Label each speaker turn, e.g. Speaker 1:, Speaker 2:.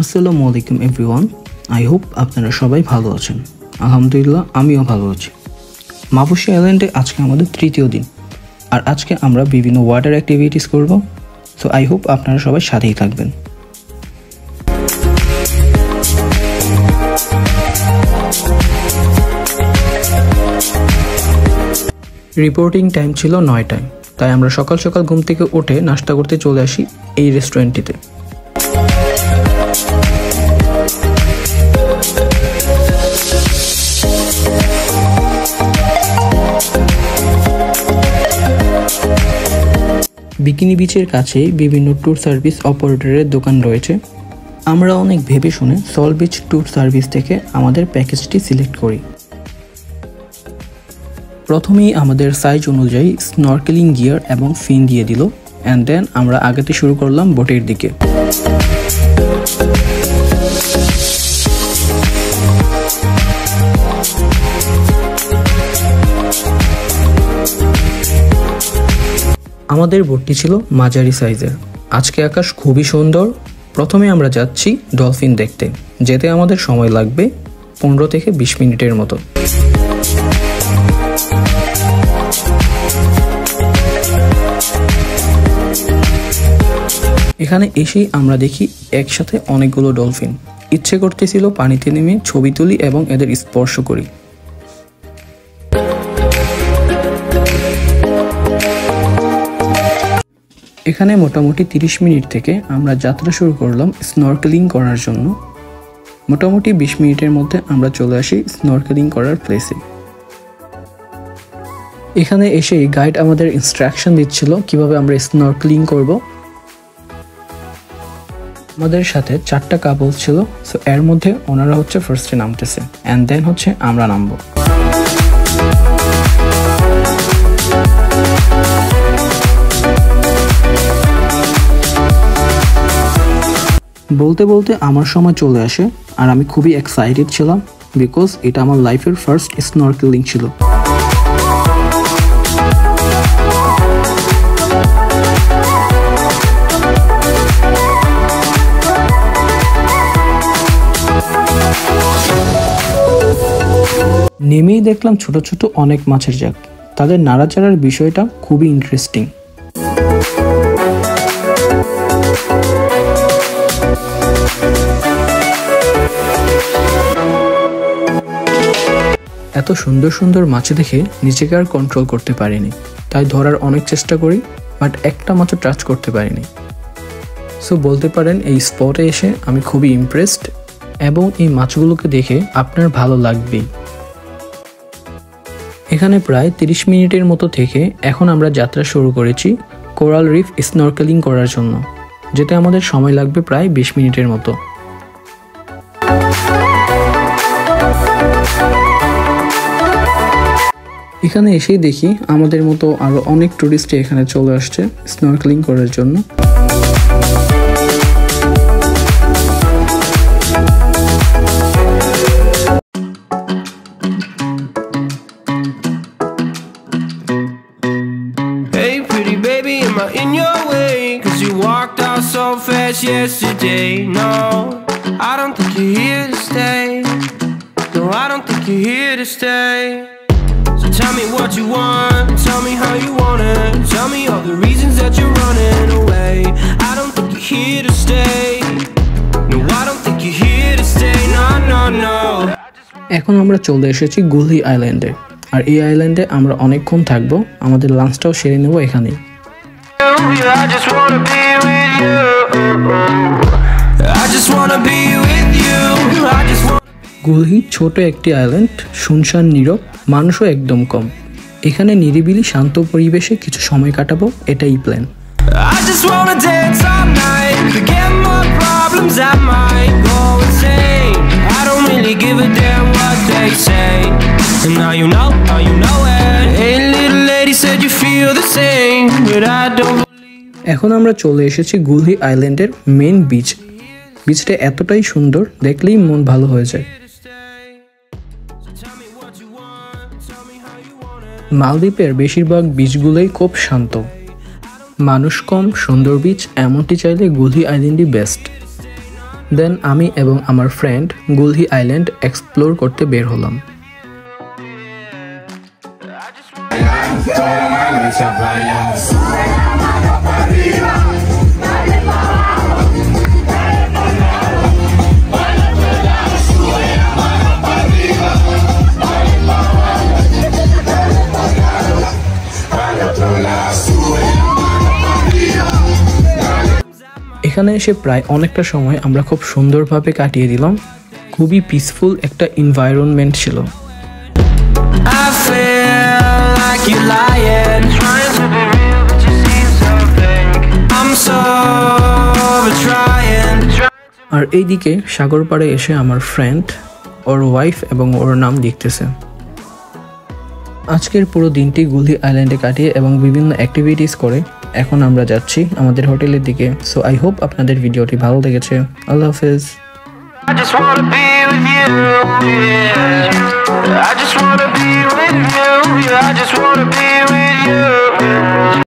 Speaker 1: আসসালামু আলাইকুম everyone. I hope আপনারা সবাই ভালো আছেন। আলহামদুলিল্লাহ আমিও ভালো আছি। মাপুসি আইল্যান্ডে আজকে আমাদের তৃতীয় দিন, আর আজকে আমরা বিভিন্ন ওয়াটার অ্যাক্টিভিটিস করব। সো আই হোপ আপনারা সবাই সাথেই থাকবেন। রিপোর্টিং টাইম ছিল 9টায়, তাই আমরা সকাল সকাল ঘুম থেকে উঠে নাস্তা করতে চলে আসি এই রেস্টুরেন্টটিতে। বিকিনি বিচের কাছেই বিভিন্ন ট্যুর সার্ভিস অপারেটরের দোকান রয়েছে। আমরা অনেক ভেবে শুনে সল বিচ ট্যুর সার্ভিস থেকে আমাদের প্যাকেজটি সিলেক্ট করি। প্রথমেই আমাদের সাইজ অনুযায়ী স্নরকেলিং গিয়ার এবং ফিন দিয়ে দিল, অ্যান্ড দেন আমরা আগাতে শুরু করলাম বোটের দিকে। আমাদের বোটটি ছিল মাঝারি সাইজের। আজকে আকাশ খুবই সুন্দর। প্রথমে আমরা যাচ্ছি ডলফিন দেখতে, যেতে আমাদের সময় লাগবে 15 থেকে 20 মিনিটের মতো। এখানে এসেই আমরা দেখি একসাথে অনেকগুলো ডলফিন। ইচ্ছে করতেছিল পানিতে নেমে ছবি তুলি এবং এদের স্পর্শ করি। এখানে মোটামুটি 30 মিনিট থেকে আমরা যাত্রা শুরু করলাম স্নরকেলিং করার জন্য। মোটামুটি 20 মিনিটের মধ্যে আমরা চলে আসি স্নরকেলিং করার প্লেসে। এখানে এসেই গাইড আমাদের ইনস্ট্রাকশন দিচ্ছিল কিভাবে আমরা স্নরকেলিং করব। আমাদের সাথে 4টা কাপল ছিল, সো এর মধ্যে ওনারা হচ্ছে ফার্স্টে নামতেছে, অ্যান্ড দেন হচ্ছে আমরা নামবো। বলতে বলতে আমার সময় চলে আসে, আর আমি খুবই এক্সাইটেড ছিলাম বিকজ এটা আমার লাইফের ফার্স্ট স্নরকেলিং ছিল। নেমেই দেখলাম ছোট ছোট অনেক মাছের জাগ। তাদের নাড়াচাড়ার বিষয়টা খুবই ইন্টারেস্টিং। এত সুন্দর সুন্দর মাছ দেখে নিজেকে আর কন্ট্রোল করতে পারিনি, তাই ধরার অনেক চেষ্টা করি, বাট একটা মাছও টাচ করতে পারিনি। সো বলতে পারেন এই স্পটে এসে আমি খুবই ইমপ্রেসড, এবং এই মাছগুলোকে দেখে আপনার ভালো লাগবেই। এখানে প্রায় 30 মিনিটের মতো থেকে এখন আমরা যাত্রা শুরু করেছি কোরাল রিফ স্নরকেলিং করার জন্য, যেতে আমাদের সময় লাগবে প্রায় 20 মিনিটের মতো। এখানে এসেই দেখি আমাদের মতো আরো অনেক টুরিস্ট এখানে চলে আসছে স্নরকেলিং করার জন্য।
Speaker 2: In your way, 'cause you walked out so fast yesterday. No, I don't think you're here to stay. No, I don't think you're here to stay. So tell me what you want, tell me how you want it. Tell me all the reasons that you're running away. I don't think you're here to stay. No, I don't think you're here to stay. No, no, no.
Speaker 1: এখন আমরা চলে এসেছি গুলহি আইল্যান্ডে, আর এই আইল্যান্ডে আমরা অনেকক্ষণ থাকবো। আমাদের লাঞ্চটাও সেরে নেব এখানেই।
Speaker 2: I just wanna be with you. I just wanna be with you. I just wanna.
Speaker 1: গুলহি ছোট একটি আইল্যান্ড, শুনশান নীরব, মানুষও একদম কম। এখানে নিরিবিলি শান্ত পরিবেশে কিছু সময় কাটাবো, এটাই plan.
Speaker 2: I just wanna dance all night, forget my problems, I might go insane. I don't really give a damn what they say. And now you know it. Hey little lady said you feel the same, but I don't.
Speaker 1: এখন আমরা চলে এসেছি গুলহি আইল্যান্ডের main beach. বিচটা এতটাই সুন্দর, দেখলেই মন ভালো হয়ে যায়। মালদ্বীপের বেশিরভাগ বিচগুলোই খুব শান্ত, মানুষ কম, সুন্দর বিচ, এমনটি চাইলে গুলহি আইল্যান্ডই বেস্ট। দেন আমি এবং আমার ফ্রেন্ড গুলহি আইল্যান্ড এক্সপ্লোর করতে বের হলাম। এখানে এসে প্রায় অনেকটা সময় আমরা খুব সুন্দরভাবে কাটিয়ে দিলাম। খুবই পিসফুল একটা এনভায়রনমেন্ট ছিল। আর এইদিকে সাগর পাড়ে এসে আমার ফ্রেন্ড ওর ওয়াইফ এবং ওর নাম লিখতেছে। আজকের পুরো দিনটি গুলহি আইল্যান্ডে কাটিয়ে এবং বিভিন্ন অ্যাক্টিভিটিস করে এখন আমরা যাচ্ছি আমাদের হোটেলের দিকে। সো আই হোপ আপনাদের ভিডিওটি ভালো লেগেছে। আল্লাহ হাফেজ। I just wanna be with you, yeah. I just wanna be with you, yeah. I just wanna be with you.